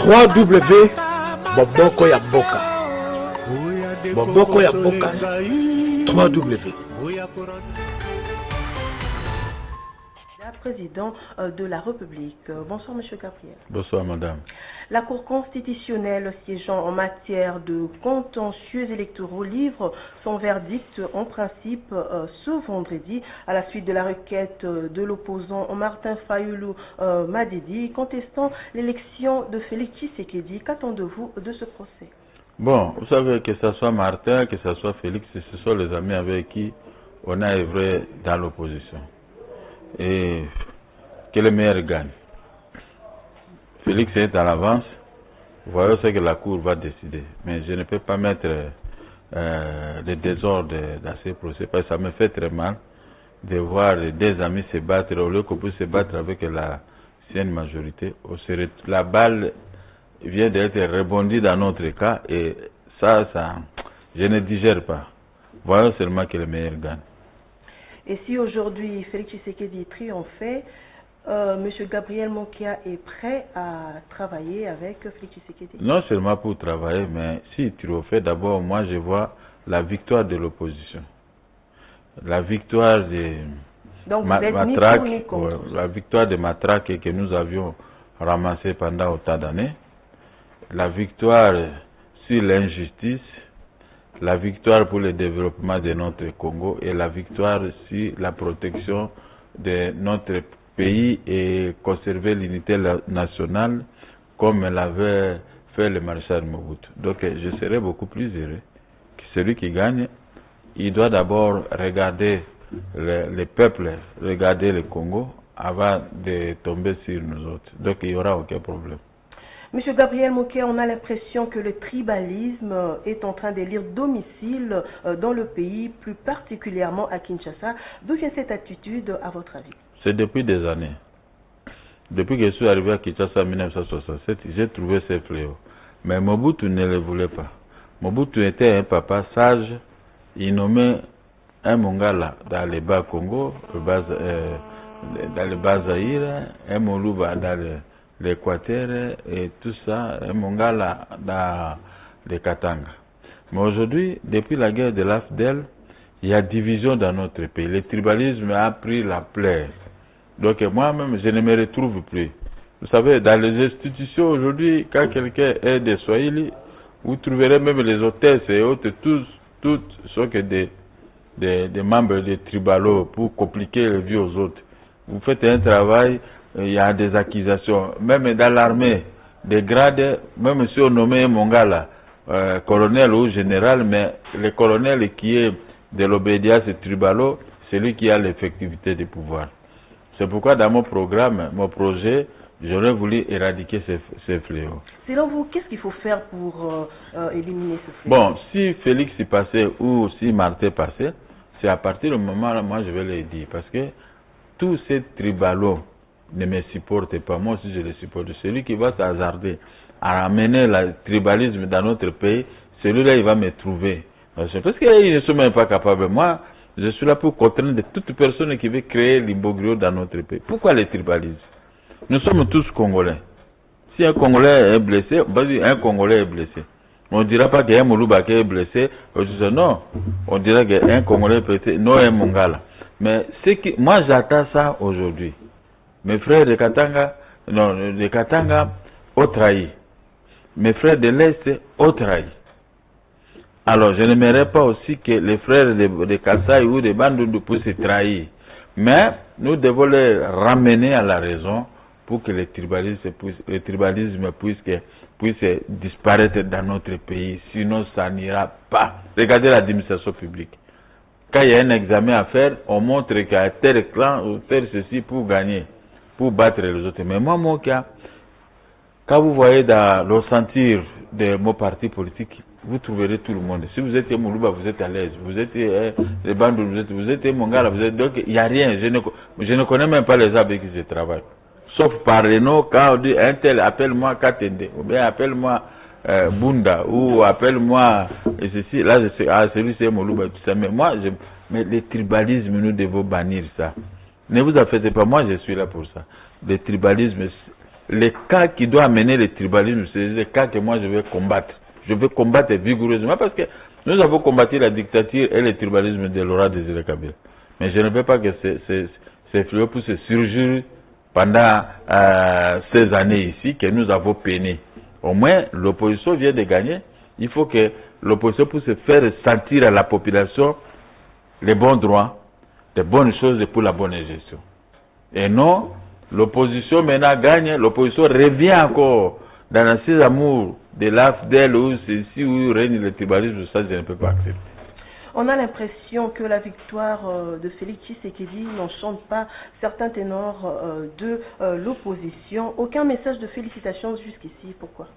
3W Boboko ya Boka. Boboko ya Boka. 3W. Président de la République. Bonsoir, Monsieur Gabriel. Bonsoir, Madame. La Cour constitutionnelle siégeant en matière de contentieux électoraux livre son verdict en principe ce vendredi à la suite de la requête de l'opposant Martin Fayoulou Madidi contestant l'élection de Félix Tshisekedi. Qu'attendez-vous de ce procès? Bon, vous savez que ce soit Martin, que ce soit Félix, ce sont les amis avec qui on a œuvré dans l'opposition. Et que le meilleur gagne. Félix est à l'avance. Voyons ce que la Cour va décider. Mais je ne peux pas mettre le désordre dans ces procès parce que ça me fait très mal de voir des amis se battre au lieu qu'on puisse se battre avec la sienne majorité. La balle vient d'être rebondie dans notre cas et ça, je ne digère pas. Voyons seulement que le meilleur gagne. Et si aujourd'hui Félix Tshisekedi triomphait, M. Gabriel Mokia est prêt à travailler avec Félix Tshisekedi? Non seulement pour travailler, mais si triomphait, d'abord, moi je vois la victoire de l'opposition. La victoire de Matraque, la victoire de Matraque que nous avions ramassée pendant autant d'années. La victoire sur l'injustice. La victoire pour le développement de notre Congo et la victoire sur la protection de notre pays et conserver l'unité nationale comme l'avait fait le maréchal Mobutu. Donc je serais beaucoup plus heureux que celui qui gagne. Il doit d'abord regarder le peuple, regarder le Congo avant de tomber sur nous autres. Donc il n'y aura aucun problème. Monsieur Gabriel Moké, on a l'impression que le tribalisme est en train d'élire domicile dans le pays, plus particulièrement à Kinshasa. D'où vient cette attitude, à votre avis? C'est depuis des années. Depuis que je suis arrivé à Kinshasa en 1967, j'ai trouvé ces fléaux. Mais Mobutu ne le voulait pas. Mobutu était un papa sage. Il nommait un Mongala dans le bas Congo, dans le bas Zaïre, un Moluba dans l'Équateur et tout ça, un Mongala dans le Katanga. Mais aujourd'hui, depuis la guerre de l'AFDEL, il y a division dans notre pays. Le tribalisme a pris la plaie. Donc moi-même, je ne me retrouve plus. Vous savez, dans les institutions aujourd'hui, quand quelqu'un est des Swahili, vous trouverez même les hôtesses et autres, toutes sont que des membres des tribalos pour compliquer la vie aux autres. Vous faites un travail, il y a des accusations. Même dans l'armée, des grades, même si on nommait Mongala, colonel ou général, mais le colonel qui est de l'obédience tribalo, c'est lui qui a l'effectivité du pouvoir. C'est pourquoi dans mon programme, mon projet, j'aurais voulu éradiquer ces fléaux. Selon vous, qu'est-ce qu'il faut faire pour éliminer ce fléau? Bon, si Félix y passait ou si Martin passait, c'est à partir du moment là, moi je vais le dire. Parce que tous ces tribalos ne me supportent pas. Moi aussi je les supporte. Celui qui va s'hasarder à ramener le tribalisme dans notre pays, celui-là il va me trouver. Parce qu'ils ne sont même pas capables. Moi, je suis là pour contraindre toute personne qui veut créer l'imbroglio dans notre pays. Pourquoi les tribalismes? Nous sommes tous Congolais. Si un Congolais est blessé, on va dire un Congolais est blessé. On ne dira pas qu'un Moulouba est blessé. Non, on dira qu'un Congolais est blessé, non un Mongala. Mais moi j'attends ça aujourd'hui. Mes frères de Katanga, ont trahi. Mes frères de l'Est ont trahi. Alors je n'aimerais pas aussi que les frères de Kassai ou de Bandundu puissent trahir. Mais nous devons les ramener à la raison pour que le tribalisme puisse disparaître dans notre pays. Sinon, ça n'ira pas. Regardez l'administration publique. Quand il y a un examen à faire, on montre qu'il y a tel clan ou tel ceci pour gagner, pour battre les autres. Mais moi, mon cas, quand vous voyez dans le sentir de mon parti politique, vous trouverez tout le monde. Si vous êtes Moulouba, vous êtes à l'aise. Vous êtes les bandes, vous êtes Mongala, vous êtes. Donc, il n'y a rien. Je ne connais même pas les gens avec qui je travaille. Sauf par les noms, quand on dit un tel, appelle-moi Katende, ou bien appelle-moi Bunda, ou appelle-moi ceci. Là, je sais, celui c'est Moulouba, tout ça. Mais moi, mais le tribalisme, nous devons bannir ça. Ne vous en faites pas, moi je suis là pour ça. Le tribalisme, les cas qui doivent amener le tribalisme, c'est les cas que moi je vais combattre. Je vais combattre vigoureusement parce que nous avons combattu la dictature et le tribalisme de Laurent Désiré Kabila. Mais je ne veux pas que ces fléaux puissent se surgir pendant ces années ici que nous avons peiné. Au moins, l'opposition vient de gagner. Il faut que l'opposition puisse faire sentir à la population les bons droits, les bonnes choses pour la bonne gestion. Et non, l'opposition maintenant gagne, l'opposition revient encore dans ces amours de l'AFDEL où c'est ici où règne le tribalisme, ça je ne peux pas accepter. On a l'impression que la victoire de Félix Tshisekedi n'enchante pas certains ténors de l'opposition. Aucun message de félicitations jusqu'ici, pourquoi?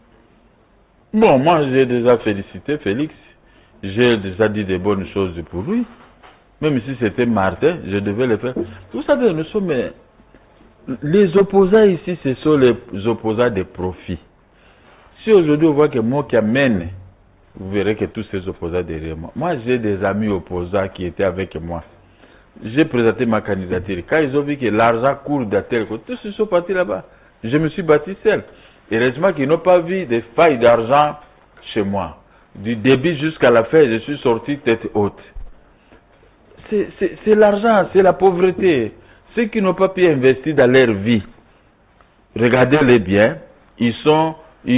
Bon, moi j'ai déjà félicité Félix, j'ai déjà dit de bonnes choses pour lui. Même si c'était Martin, je devais le faire. Vous savez, nous sommes... Les opposants ici, ce sont les opposants de profit. Si aujourd'hui on voit que moi qui amène, vous verrez que tous ces opposants derrière moi. Moi, j'ai des amis opposants qui étaient avec moi. J'ai présenté ma candidature. Quand ils ont vu que l'argent court d'un tel côté, tous ils sont partis là-bas. Je me suis battu seul. Heureusement qu'ils n'ont pas vu des failles d'argent chez moi. Du début jusqu'à la fin, je suis sorti tête haute. C'est l'argent, c'est la pauvreté. Ceux qui n'ont pas pu investir dans leur vie, regardez-les bien, ils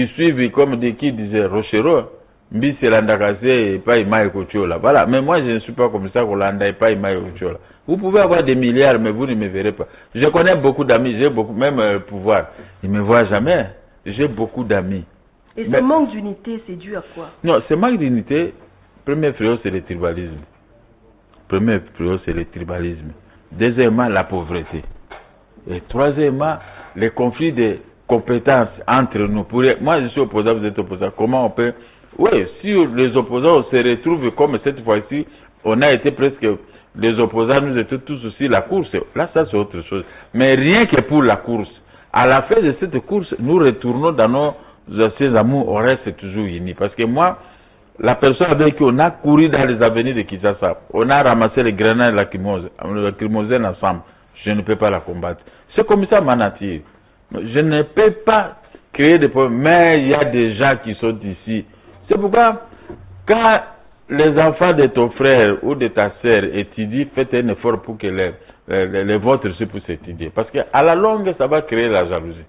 suivent comme qui disait Rochero, Mbisi Landakase et pas Imaï Kochola. Voilà, mais moi je ne suis pas comme ça, Rolanda et pas Imaï Kochola. Vous pouvez avoir des milliards, mais vous ne me verrez pas. Je connais beaucoup d'amis, j'ai beaucoup, même pouvoir. Ils ne me voient jamais. J'ai beaucoup d'amis. Et ce manque d'unité, c'est dû à quoi? Non, ce manque d'unité, premier fléau, c'est le tribalisme. Premier fléau, c'est le tribalisme. Deuxièmement, la pauvreté. Et troisièmement, les conflits de compétences entre nous. Moi, je suis opposant, vous êtes opposant. Comment on peut... Oui, si les opposants se retrouvent comme cette fois-ci, on a été presque... Les opposants, nous étions tous aussi la course. Là, ça, c'est autre chose. Mais rien que pour la course. À la fin de cette course, nous retournons dans nos anciens amours, on reste toujours unis. Parce que moi... La personne avec qui on a couru dans les avenirs de Kinshasa, on a ramassé les grenades lacrymogènes ensemble. Je ne peux pas la combattre. C'est comme ça ma nature. Je ne peux pas créer des problèmes, mais il y a des gens qui sont ici. C'est pourquoi, quand les enfants de ton frère ou de ta sœur étudient, faites un effort pour que les vôtres aussi puissent étudier. Parce qu'à la longue, ça va créer la jalousie.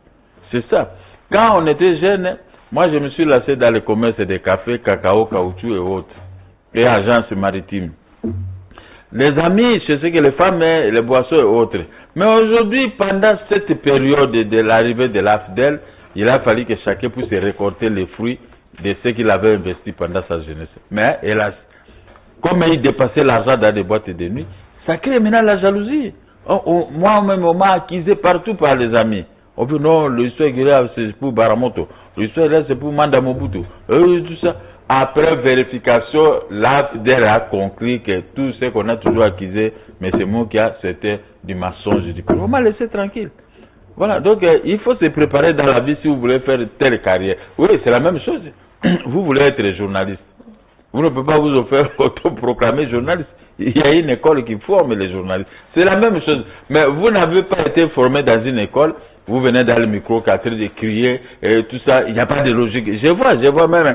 C'est ça. Quand on était jeunes, moi, je me suis lancé dans le commerce des cafés, cacao, caoutchouc et autres, et agences maritimes. Les amis, je sais que les femmes, les boissons et autres. Mais aujourd'hui, pendant cette période de l'arrivée de l'AFDEL, il a fallu que chacun puisse récolter les fruits de ce qu'il avait investi pendant sa jeunesse. Mais, hélas, comme il dépassait l'argent dans des boîtes de nuit, ça crée maintenant la jalousie. Moi-même, on m'a accusé partout par les amis. On dit non, l'histoire c'est pour Baramoto. L'histoire c'est pour Manda Mobutu. Tout ça. Après vérification, l'AFDEL a conclu que tout ce qu'on a toujours accusé, mais c'est moi qui a, c'était du mensonge. Je dis, on m'a laissé tranquille. Voilà, donc il faut se préparer dans la vie si vous voulez faire telle carrière. Oui, c'est la même chose. Vous voulez être journaliste. Vous ne pouvez pas vous faire autoproclamer journaliste. Il y a une école qui forme les journalistes. C'est la même chose. Mais vous n'avez pas été formé dans une école. Vous venez dans le micro, de crier, et tout ça. Il n'y a pas de logique. Je vois même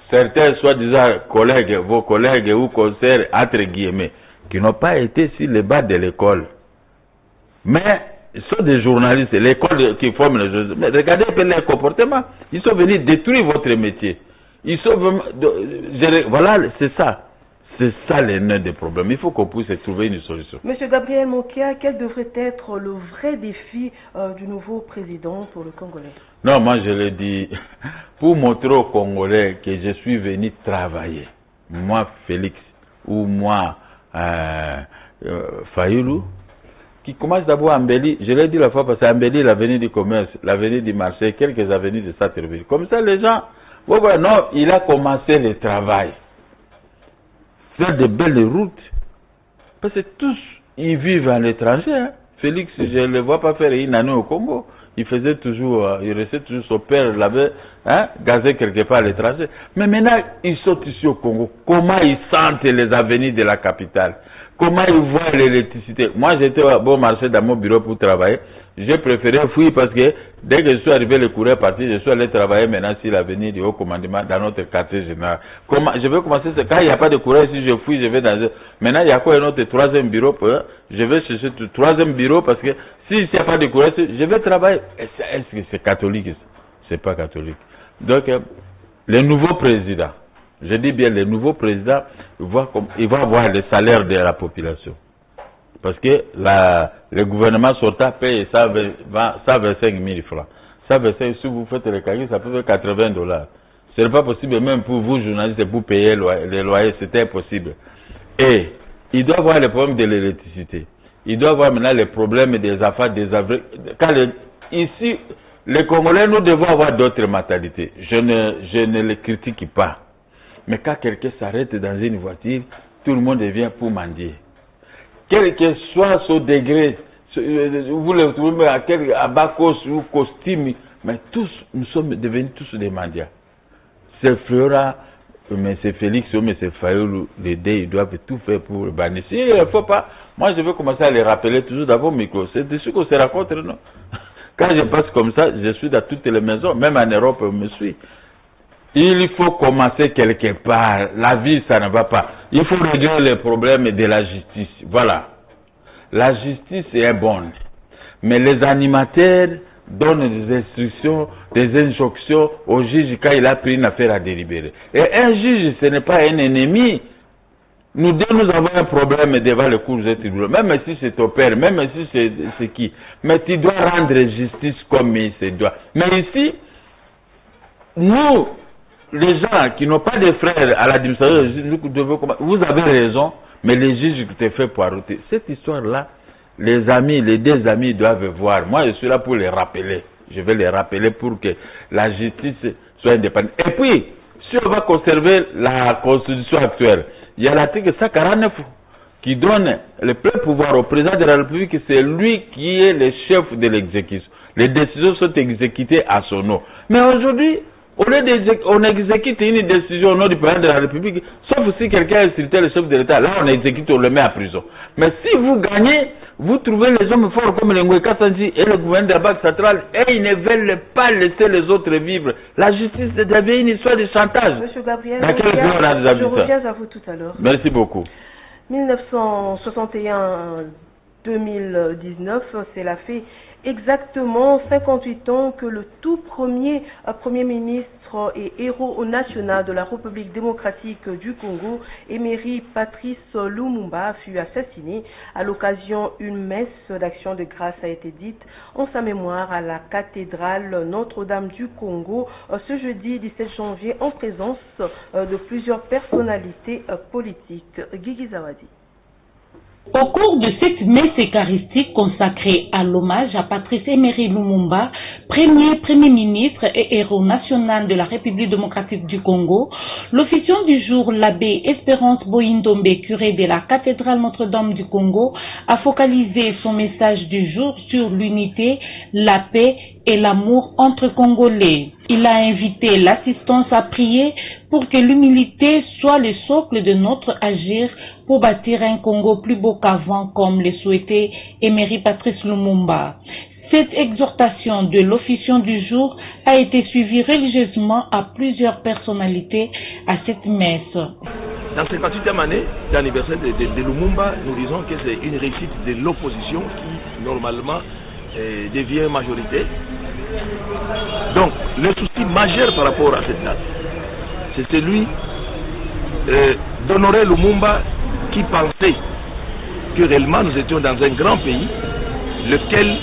certains soi-disant collègues, vos collègues ou conseillers, entre guillemets, qui n'ont pas été sur les bancs de l'école. Mais ils sont des journalistes, l'école qui forme les journalistes. Mais regardez un peu leur comportement. Ils sont venus détruire votre métier. Ils sont vraiment... Voilà, c'est ça. C'est ça les nœuds des problèmes. Il faut qu'on puisse trouver une solution. Monsieur Gabriel Mokia, quel devrait être le vrai défi du nouveau président pour le Congolais? Non, moi je l'ai dit, pour montrer aux Congolais que je suis venu travailler. Moi, Félix, ou moi, Fayoulou, qui commence d'abord à Mbeli. Je l'ai dit la fois parce qu'Ambeli, l'avenue du commerce, l'avenue du marché, quelques avenues de Saterville. Comme ça, les gens, non, il a commencé le travail. Faire de belles routes. Parce que tous, ils vivent à l'étranger. Hein. Félix, je ne le vois pas faire une année au Congo. Il faisait toujours, il restait toujours, son père l'avait gazé quelque part à l'étranger. Mais maintenant, ils sont ici au Congo. Comment ils sentent les avenirs de la capitale? Comment ils voient l'électricité? Moi, j'étais au bon marché dans mon bureau pour travailler. J'ai préféré fuir parce que Dès que je suis arrivé, le courrier est parti, je suis allé travailler maintenant sur l'avenir du haut commandement dans notre quartier général. Comment, je vais commencer, quand il n'y a pas de courrier, si je fouille, je vais dans maintenant il y a quoi un autre troisième bureau, je vais chercher le troisième bureau parce que s'il n'y a pas de courrier, je vais travailler. Est-ce que c'est catholique? C'est pas catholique. Donc, le nouveau président, je dis bien le nouveau président, il va avoir le salaire de la population. Parce que le gouvernement sortant paye 125 000 francs. 125, si vous faites le calcul, ça peut faire $80. Ce n'est pas possible, même pour vous, journalistes, pour payer les loyers, c'était impossible. Et il doit avoir le problème de l'électricité. Il doit avoir maintenant les problèmes des affaires, des avrils. Ici, les Congolais, nous devons avoir d'autres mentalités. Je ne les critique pas. Mais quand quelqu'un s'arrête dans une voiture, tout le monde vient pour mendier. Quel que soit son degré, vous le trouvez à bas cost ou costume, mais tous, nous sommes devenus tous des mendiants. C'est Flora, M. Félix ou M. Fayoulou, les deux, ils doivent tout faire pour le bannir. Si il ne faut pas, moi je vais commencer à les rappeler toujours d'abord micro. C'est de ce qu'on se rencontre, non? Quand je passe comme ça, je suis dans toutes les maisons, même en Europe, on me suit. Il faut commencer quelque part. La vie, ça ne va pas. Il faut régler les problèmes de la justice. Voilà. La justice est bonne. Mais les animateurs donnent des instructions, des injonctions au juge quand il a pris une affaire à délibérer. Et un juge, ce n'est pas un ennemi. Nous deux, nous avons un problème devant le cours de tribunal. Même si c'est ton père, même si c'est qui. Mais tu dois rendre justice comme il se doit. Mais ici, nous, les gens qui n'ont pas de frères à l'administration, vous avez raison, mais les juges qui te font poireauter. Cette histoire-là, les amis, les deux amis doivent voir. Moi, je suis là pour les rappeler. Je vais les rappeler pour que la justice soit indépendante. Et puis, si on va conserver la constitution actuelle, il y a l'article 149 qui donne le plein pouvoir au président de la République. C'est lui qui est le chef de l'exécution. Les décisions sont exécutées à son nom. Mais aujourd'hui, au lieu on exécute une décision au nom du président de la République, sauf si quelqu'un a insulté le chef de l'État, là on exécute, on le met en prison. Mais si vous gagnez, vous trouvez les hommes forts comme le Ngoué Kassanji et le gouverneur de la Banque centrale, et ils ne veulent pas laisser les autres vivre. La justice devient une histoire de chantage. Monsieur Gabriel, je reviens à vous tout à l'heure. Merci beaucoup. 1961-2019, cela fait exactement 58 ans que le tout premier Premier ministre et héros national de la République démocratique du Congo, Emery Patrice Lumumba, fut assassiné. À l'occasion, une messe d'action de grâce a été dite en sa mémoire à la cathédrale Notre-Dame du Congo ce jeudi 17 janvier en présence de plusieurs personnalités politiques. Guigui Zawadi. Au cours de cette messe eucharistique consacrée à l'hommage à Patrice Emery Lumumba, premier ministre et héros national de la République démocratique du Congo, l'officiant du jour, l'abbé Espérance Boyindombe, curé de la cathédrale Notre-Dame du Congo, a focalisé son message du jour sur l'unité, la paix et l'amour entre Congolais. Il a invité l'assistance à prier pour que l'humilité soit le socle de notre agir pour bâtir un Congo plus beau qu'avant, comme le souhaitait Emery Patrice Lumumba. Cette exhortation de l'officiant du jour a été suivie religieusement à plusieurs personnalités à cette messe. Dans cette 58e année d'anniversaire de Lumumba, nous disons que c'est une réussite de l'opposition qui, normalement, devient majorité. Donc, le souci majeur par rapport à cette date, c'est celui d'honorer Lumumba qui pensait que réellement nous étions dans un grand pays, lequel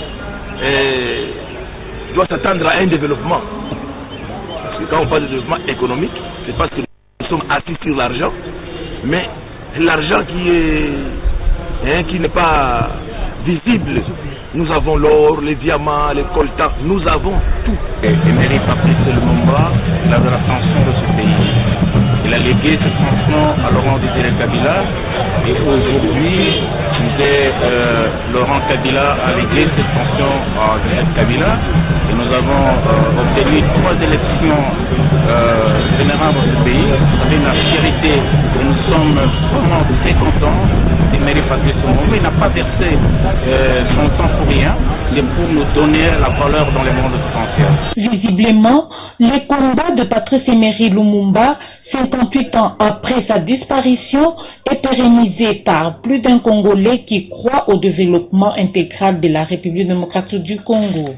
doit s'attendre à un développement. Parce que quand on parle de développement économique, c'est parce que nous sommes assis sur l'argent, mais l'argent qui n'est pas visible. Nous avons l'or, les diamants, les coltans, nous avons tout. Emery Patrice Lumumba, il avait l'attention de ce pays. Il a légué cette fonction à Laurent Désiré Kabila et aujourd'hui, Laurent Kabila a légué cette fonction à Joseph Kabila et nous avons obtenu 3 élections générales dans ce pays avec la fierté et nous sommes vraiment très contents. Emery Patrice Lumumba n'a pas versé son temps pour rien, c'est pour nous donner la valeur dans le monde français. Visiblement, les combats de Patrice Emery Lumumba, 58 ans après sa disparition, est pérennisé par plus d'un Congolais qui croit au développement intégral de la République démocratique du Congo.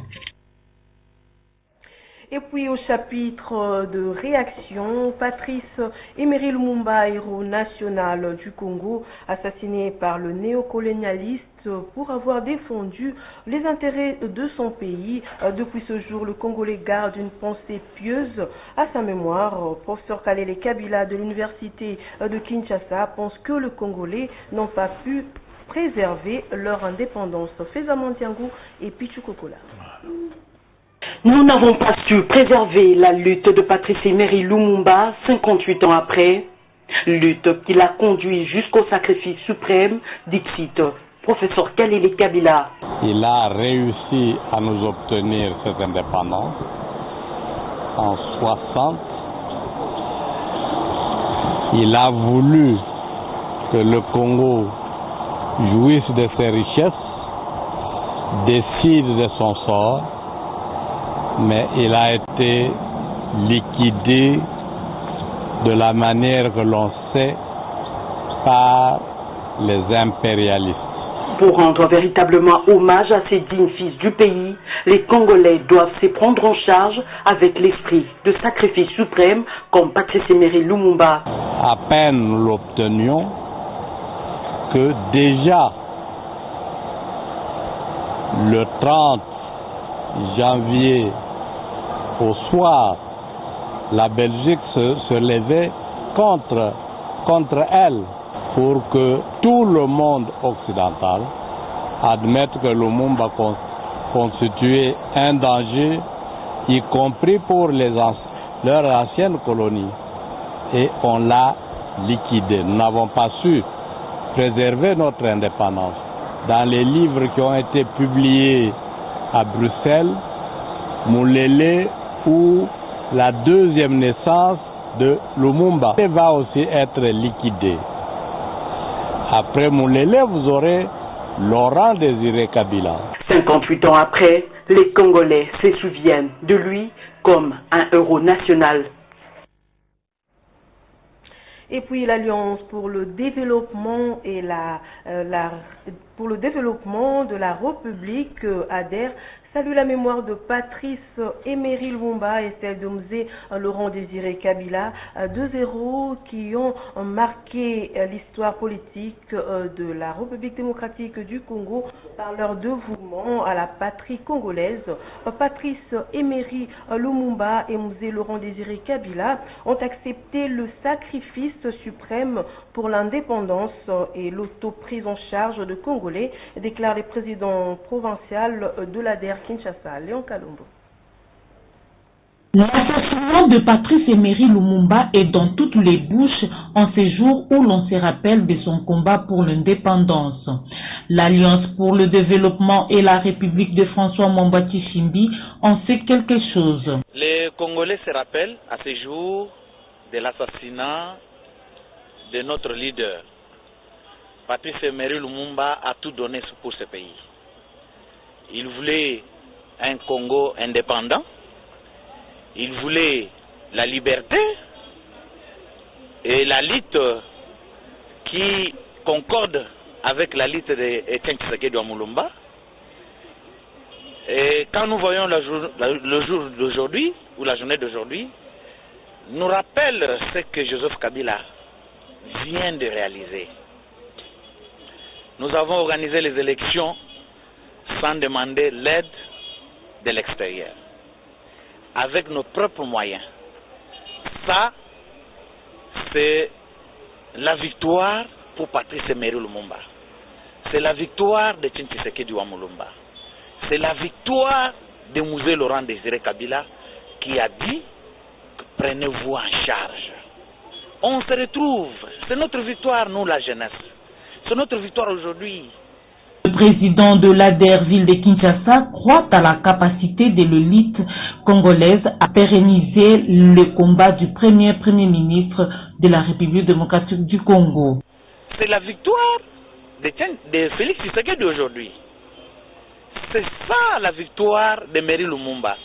Et puis au chapitre de réaction, Patrice Emery Lumumba, héros national du Congo, assassiné par le néocolonialiste pour avoir défendu les intérêts de son pays. Depuis ce jour, le Congolais garde une pensée pieuse à sa mémoire. Professeur Kalele Kabila de l'université de Kinshasa pense que les Congolais n'ont pas pu préserver leur indépendance. Feza Mantiangou et Pichu Kokola. Nous n'avons pas su préserver la lutte de Patrice Emery Lumumba 58 ans après, lutte qui l'a conduit jusqu'au sacrifice suprême, dit-il, professeur Kalele Kabila. Il a réussi à nous obtenir cette indépendance en 60. Il a voulu que le Congo jouisse de ses richesses, décide de son sort, mais il a été liquidé de la manière que l'on sait par les impérialistes. Pour rendre véritablement hommage à ces dignes fils du pays, les Congolais doivent se prendre en charge avec l'esprit de sacrifice suprême comme Patrice Emery Lumumba. À peine nous l'obtenions que déjà le 30 janvier au soir, la Belgique se levait contre elle pour que tout le monde occidental admette que Lumumba constituait un danger, y compris pour leurs anciennes colonies. Et on l'a liquidé. Nous n'avons pas su préserver notre indépendance. Dans les livres qui ont été publiés à Bruxelles, Moulele ou la deuxième naissance de Lumumba va aussi être liquidée. Après Moulele, vous aurez Laurent Désiré Kabila. 58 ans après, les Congolais se souviennent de lui comme un héros national. Et puis l'Alliance pour le développement et pour le développement de la République ADER salue la mémoire de Patrice Emery Lumumba et celle de Mzee Laurent Désiré Kabila, 2 héros qui ont marqué l'histoire politique de la République démocratique du Congo par leur dévouement à la patrie congolaise. Patrice Emery Lumumba et Mzee Laurent Désiré Kabila ont accepté le sacrifice suprême pour l'indépendance et l'autoprise en charge de Congolais, déclare le président provincial de l'ADER Kinshasa, Léon Kalumbo. L'assassinat de Patrice Emery Lumumba est dans toutes les bouches en ces jours où l'on se rappelle de son combat pour l'indépendance. L'Alliance pour le développement et la République de François Mwamba-Tshimbi en sait quelque chose. Les Congolais se rappellent à ces jours de l'assassinat de notre leader. Patrice Emery Lumumba a tout donné pour ce pays. Il voulait un Congo indépendant, il voulait la liberté et la lutte qui concorde avec la lutte d'Etienne Tshisekedi Mulumba. Et quand nous voyons le jour d'aujourd'hui, ou la journée d'aujourd'hui, nous rappelle ce que Joseph Kabila vient de réaliser. Nous avons organisé les élections sans demander l'aide de l'extérieur, avec nos propres moyens. Ça, c'est la victoire pour Patrice Emery Lumumba. C'est la victoire de Etienne Tshisekedi Mulumba. C'est la victoire de Mzee Laurent Désiré Kabila qui a dit « Prenez-vous en charge. on se retrouve. C'est notre victoire, nous, la jeunesse. C'est notre victoire aujourd'hui. Le président de l'ADER ville de Kinshasa croit à la capacité de l'élite congolaise à pérenniser le combat du premier ministre de la République démocratique du Congo. C'est la victoire de Félix Tshisekedi aujourd'hui. C'est ça la victoire de Emery Lumumba.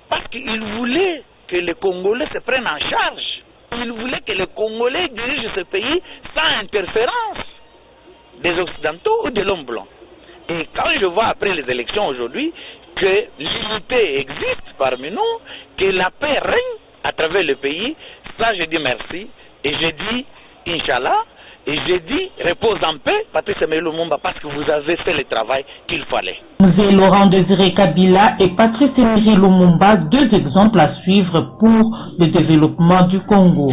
Parce qu'il voulait que les Congolais se prennent en charge. Il voulait que les Congolais dirigent ce pays sans interférence des Occidentaux ou de l'homme blanc. Et quand je vois après les élections aujourd'hui que l'unité existe parmi nous, que la paix règne à travers le pays, ça je dis merci. Et je dis Inch'Allah, et je dis repose en paix, Patrice Emery Lumumba, parce que vous avez fait le travail qu'il fallait. Laurent Désiré Kabila et Patrice Emery Lumumba, deux exemples à suivre pour le développement du Congo.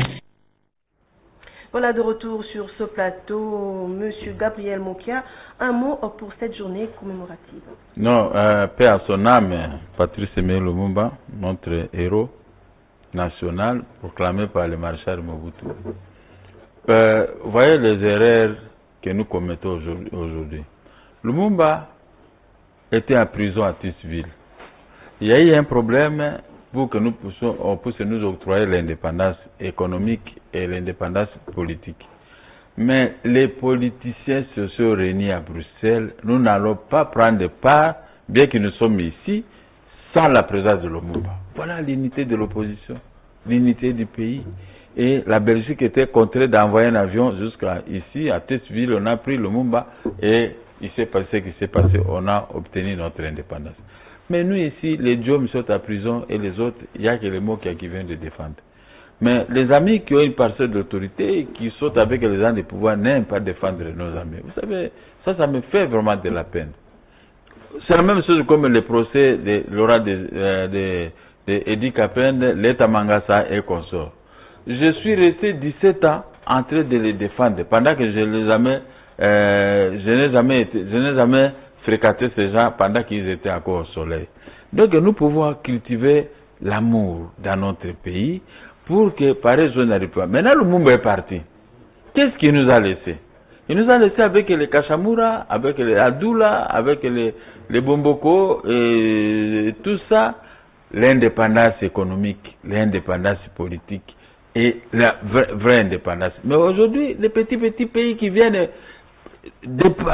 Voilà, de retour sur ce plateau, Monsieur Gabriel Mokia, un mot pour cette journée commémorative. Non, paix à son âme, Patrice Emery Lumumba, notre héros national proclamé par le maréchal Mobutu. Vous voyez les erreurs que nous commettons aujourd'hui. Lumumba était en prison à Tisville. Il y a eu un problème pour que nous puissions nous octroyer l'indépendance économique et l'indépendance politique. Mais les politiciens se sont réunis à Bruxelles. Nous n'allons pas prendre part, bien que nous sommes ici, sans la présence de Lumumba. Voilà l'unité de l'opposition, l'unité du pays. Et la Belgique était contrainte d'envoyer un avion jusqu'à ici, à Tessville. On a pris Lumumba et il s'est passé ce qui s'est passé. On a obtenu notre indépendance. Mais nous ici, les Djom sont à prison et les autres, il n'y a que les mots qui viennent de défendre. Mais les amis qui ont une parcelle d'autorité, qui sont avec les gens du pouvoir, n'aiment pas défendre nos amis. Vous savez, ça me fait vraiment de la peine. C'est la même chose comme le procès de Laura de Edi Kapende, l'État Mangasa et consorts. Je suis resté 17 ans en train de les défendre pendant que je n'ai jamais fréquenté ces gens pendant qu'ils étaient encore au soleil. Donc nous pouvons cultiver l'amour dans notre pays pour que pareil chose n'arrive pas. Maintenant le monde est parti. Qu'est-ce qu'il nous a laissé? Il nous a laissé avec les Kachamura, avec les Adoula, avec les Bomboko et tout ça, l'indépendance économique, l'indépendance politique et la vraie indépendance. Mais aujourd'hui, les petits pays qui viennent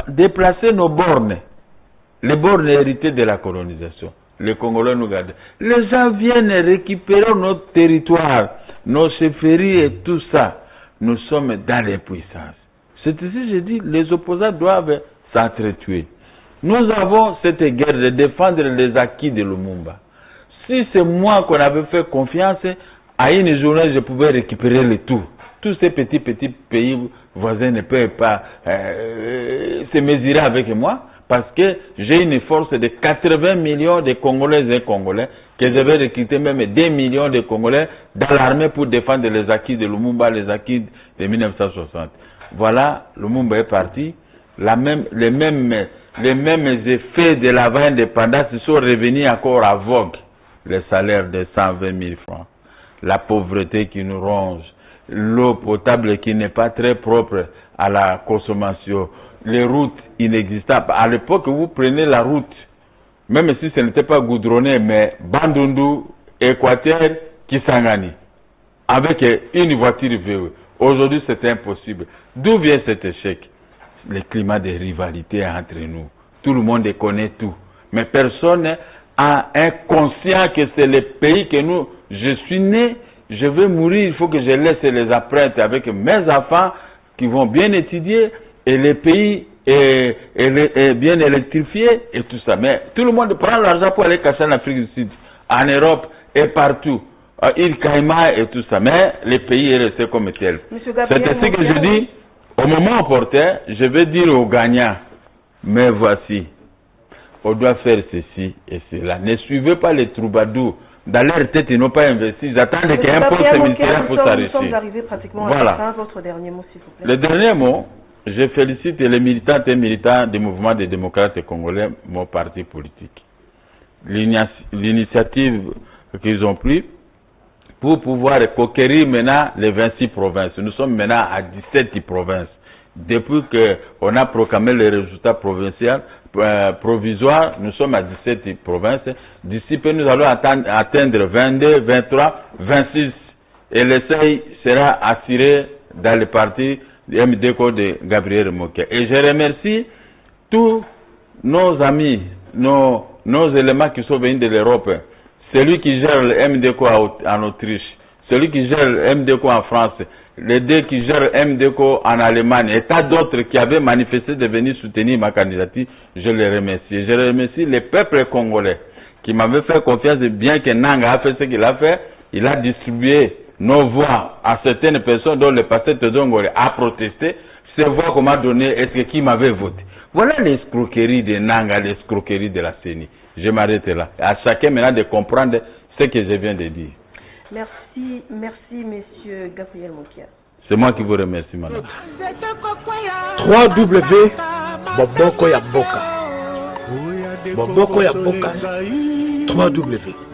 déplacer nos bornes, les bornes héritées de la colonisation, les Congolais nous gardent. Les gens viennent récupérer notre territoire, nos chefferies et tout ça. Nous sommes dans l'impuissance. C'est ici, je dis, les opposants doivent s'entretuer. Nous avons cette guerre de défendre les acquis de Lumumba. Si c'est moi qu'on avait fait confiance, à une journée, je pouvais récupérer le tout. Tous ces petits pays voisins ne peuvent pas se mesurer avec moi parce que j'ai une force de 80 millions de Congolaises et Congolais que je vais recruter même 2 millions de Congolais dans l'armée pour défendre les acquis de Lumumba, les acquis de 1960. Voilà, Lumumba est parti. Les mêmes effets de l'avant-indépendance sont revenus encore à vogue. Les salaires de 120 000 francs, la pauvreté qui nous ronge, l'eau potable qui n'est pas très propre à la consommation, les routes inexistables. À l'époque, vous prenez la route, même si ce n'était pas goudronné, mais Bandundu, Équateur, Kisangani, avec une voiture VW. Aujourd'hui, c'est impossible. D'où vient cet échec? Le climat de rivalité entre nous. Tout le monde connaît tout. Mais personne a un conscient que c'est le pays que nous, je suis né, je vais mourir, il faut que je laisse les empreintes avec mes enfants qui vont bien étudier et le pays est bien électrifié et tout ça. Mais tout le monde prend l'argent pour aller cacher en Afrique du Sud, en Europe et partout. Il Caïma et tout ça. Mais le pays est resté comme tel. C'est ainsi que je dis, au moment opportun, je vais dire aux gagnants, mais voici, on doit faire ceci et cela. Ne suivez pas les troubadours. Dans leur tête, ils n'ont pas investi. Ils attendent qu'il y ait un poste ministériel pour s'arrêter. Nous sommes arrivés pratiquement à la fin. Votre dernier mot, s'il vous plaît. Le dernier mot, je félicite les militantes et militants du mouvement des démocrates congolais, mon parti politique. L'initiative qu'ils ont prise pour pouvoir conquérir maintenant les 26 provinces. Nous sommes maintenant à 17 provinces. Depuis qu'on a proclamé les résultats provisoires, nous sommes à 17 provinces. D'ici peu, nous allons atteindre 22, 23, 26. Et l'essai sera assuré dans le parti du MDCO de Gabriel Mokia. Et je remercie tous nos amis, nos éléments qui sont venus de l'Europe. Celui qui gère le MDCO en Autriche, celui qui gère le MDCO en France, les deux qui gèrent le MDCO en Allemagne, et tant d'autres qui avaient manifesté de venir soutenir ma candidature, je les remercie. Je remercie les peuples congolais qui m'avaient fait confiance, bien que Nanga a fait ce qu'il a fait, il a distribué nos voix à certaines personnes dont le pasteur Tedongole a protesté, ces voix qu'on m'a données, est-ce qui m'avait voté. Voilà l'escroquerie de Nanga, l'escroquerie de la CENI. Je m'arrête là. À chacun maintenant de comprendre ce que je viens de dire. Merci, monsieur Gabriel Mokia. C'est moi qui vous remercie, madame. Boboko ya Boka. Boboko ya Boka. 3W.